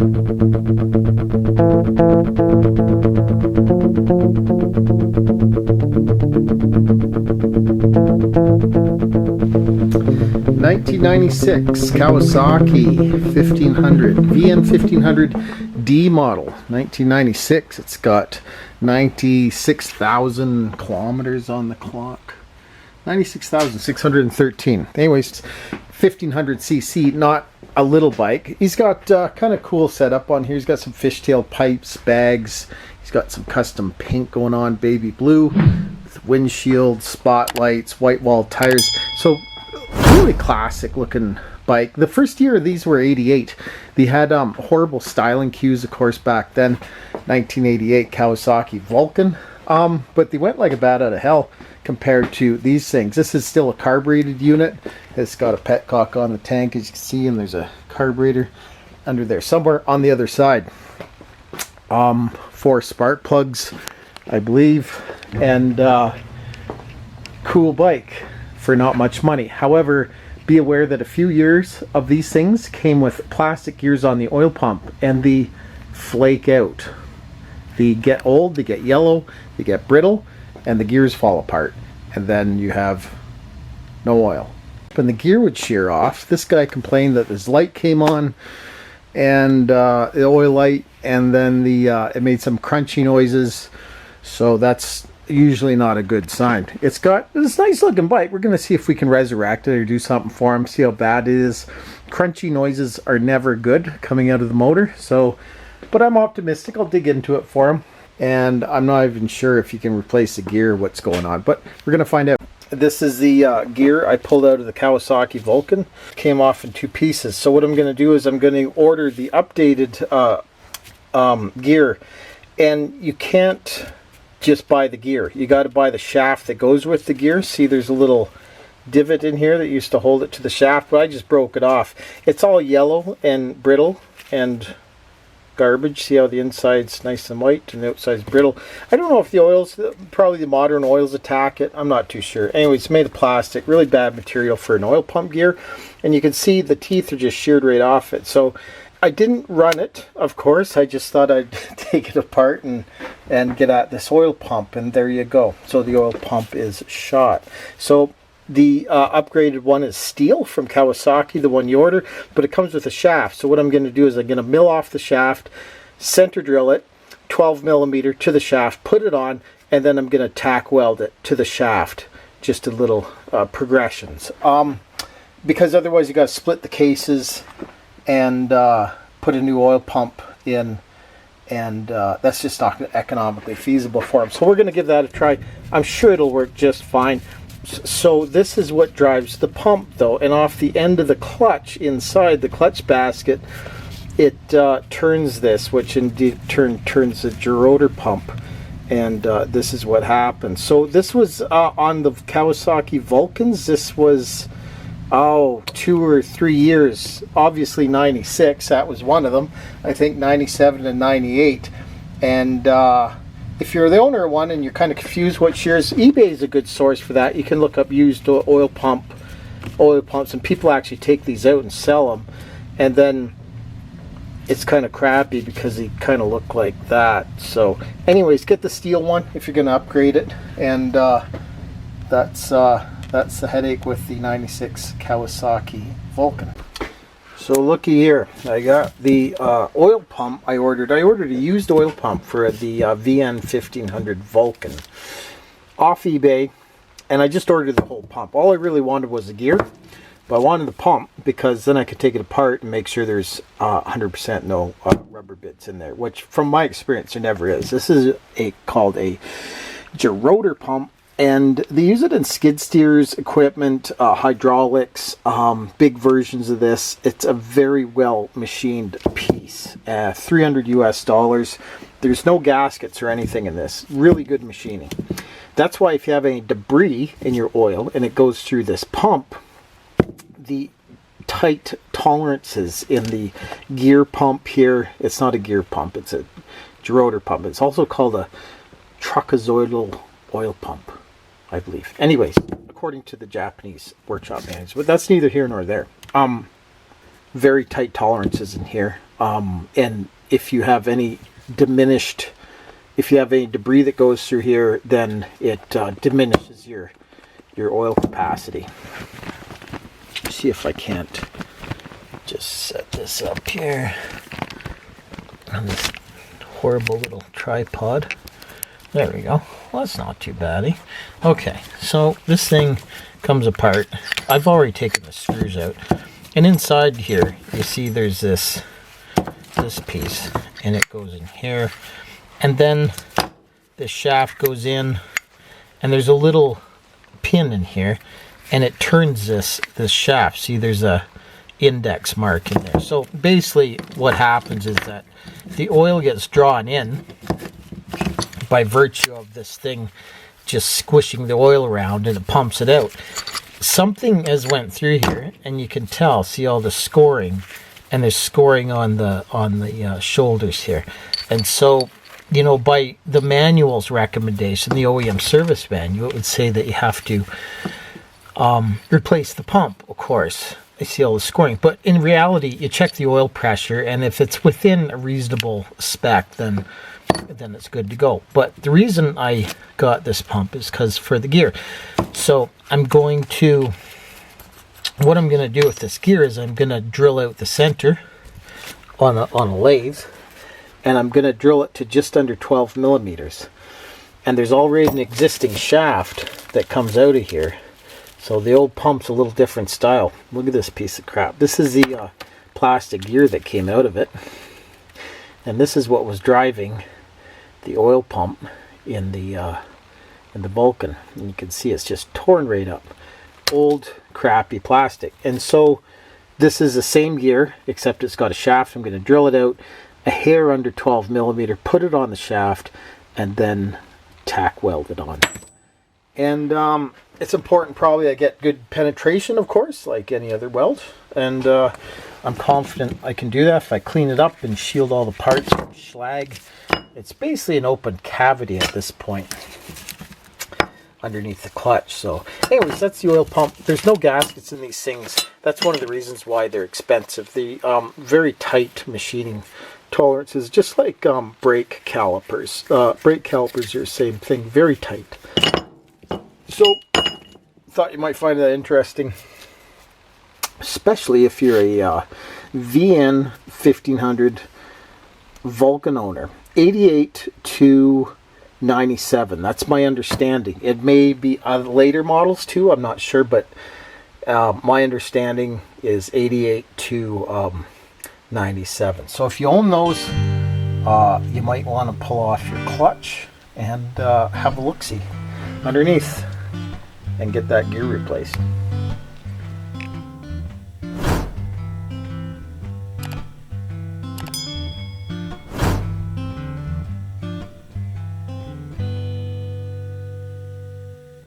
$1996 Kawasaki 1500 VN1500 D model, 1996. It's got 96,000 kilometers on the clock. 96,613. Anyways, 1500cc, not a little bike. He's got kind of cool setup on here. He's got some fishtail pipes, bags. He's got some custom paint going on, baby blue, with windshield, spotlights, white wall tires. So really classic looking bike. The first year of these were 88. They had horrible styling cues, of course, back then. 1988 Kawasaki Vulcan. But they went like a bat out of hell compared to these things. This is still a carbureted unit. It's got a petcock on the tank, as you can see, and there's a carburetor under there somewhere on the other side. 4 spark plugs, I believe, and cool bike for not much money. However, be aware that a few years of these things came with plastic gears on the oil pump, and they flake out. They get old, they get yellow, they get brittle, and the gears fall apart, and then you have no oil. When the gear would shear off, this guy complained that his light came on, and the oil light, and then it made some crunchy noises. So that's usually not a good sign. It's got this nice looking bike. We're going to see if we can resurrect it or do something for him, see how bad it is. Crunchy noises are never good coming out of the motor, so, but I'm optimistic. I'll dig into it for him, and I'm not even sure if you can replace the gear, what's going on, but we're going to find out. This is the gear I pulled out of the Kawasaki Vulcan. Came off in 2 pieces. So what I'm going to do is I'm going to order the updated gear, and you can't just buy the gear. You got to buy the shaft that goes with the gear. See, there's a little divot in here that used to hold it to the shaft, but I just broke it off. It's all yellow and brittle and garbage. See how the inside's nice and white and the outside's brittle. I don't know if the oils, probably the modern oils attack it. I'm not too sure. Anyway, it's made of plastic, really bad material for an oil pump gear, and you can see the teeth are just sheared right off it. So I didn't run it, of course. I just thought I'd take it apart and get at this oil pump, and there you go. So the oil pump is shot. So the upgraded one is steel from Kawasaki, the one you order, but it comes with a shaft. So what I'm going to do is I'm going to mill off the shaft, center drill it, 12 millimeter to the shaft, put it on, and then I'm going to tack weld it to the shaft. Just a little progressions. Because otherwise you got to split the cases and put a new oil pump in, and that's just not economically feasible for them. So we're going to give that a try. I'm sure it'll work just fine. So this is what drives the pump, though, and off the end of the clutch, inside the clutch basket, it turns this, which indeed turns the gerotor pump, and this is what happens. So this was on the Kawasaki Vulcans. This was 2 or 3 years. Obviously 96, that was one of them. I think 97 and 98, and if you're the owner of one and you're kind of confused what shears, eBay is a good source for that. You can look up used oil pumps, and people actually take these out and sell them, and then it's kind of crappy because they kind of look like that. So anyways, get the steel one if you're going to upgrade it, and that's the headache with the 96 Kawasaki Vulcan. So looky here, I got the oil pump I ordered. I ordered a used oil pump for the VN1500 Vulcan off eBay, and I just ordered the whole pump. All I really wanted was the gear, but I wanted the pump because then I could take it apart and make sure there's 100% no rubber bits in there, which from my experience there never is. This is called a gerotor pump, and they use it in skid steers, equipment, hydraulics, big versions of this. It's a very well machined piece. $300 US. There's no gaskets or anything in this. Really good machining. That's why if you have any debris in your oil and it goes through this pump, the tight tolerances in the gear pump here, it's not a gear pump, it's a gerotor pump. It's also called a trapezoidal oil pump, I believe. Anyways, according to the Japanese workshop manuals, but that's neither here nor there. very tight tolerances in here. And if you have any diminished, if you have any debris that goes through here, then it diminishes your oil capacity. See if I can't just set this up here on this horrible little tripod. There we go. Well, that's not too bad. Okay, so this thing comes apart. I've already taken the screws out, and inside here you see there's this piece, and it goes in here, and then the shaft goes in, and there's a little pin in here, and it turns this shaft. See, there's a index mark in there. So basically what happens is that the oil gets drawn in by virtue of this thing just squishing the oil around, and it pumps it out. Something has went through here, and you can tell, see all the scoring, and there's scoring on the shoulders here. And so, you know, by the manual's recommendation, the OEM service manual, it would say that you have to replace the pump, of course. I see all the scoring, but in reality, you check the oil pressure, and if it's within a reasonable spec, then it's good to go. But the reason I got this pump is because for the gear. So what I'm going to do with this gear is I'm going to drill out the center on a lathe, and I'm going to drill it to just under 12 millimeters. And there's already an existing shaft that comes out of here. So the old pump's a little different style. Look at this piece of crap. This is the plastic gear that came out of it. And this is what was driving the oil pump in the Vulcan. And you can see it's just torn right up. Old, crappy plastic. And so this is the same gear, except it's got a shaft. I'm going to drill it out a hair under 12 millimeter, put it on the shaft, and then tack weld it on. And it's important probably I get good penetration, of course, like any other weld. And I'm confident I can do that if I clean it up and shield all the parts from slag. It's basically an open cavity at this point underneath the clutch. So anyways, that's the oil pump. There's no gaskets in these things. That's one of the reasons why they're expensive. The very tight machining tolerances, just like brake calipers. Brake calipers are the same thing, very tight. So thought you might find that interesting, especially if you're a VN1500 Vulcan owner. 88 to 97, that's my understanding. It may be later models too, I'm not sure, but my understanding is 88 to 97. So if you own those, you might want to pull off your clutch and have a look-see underneath and get that gear replaced.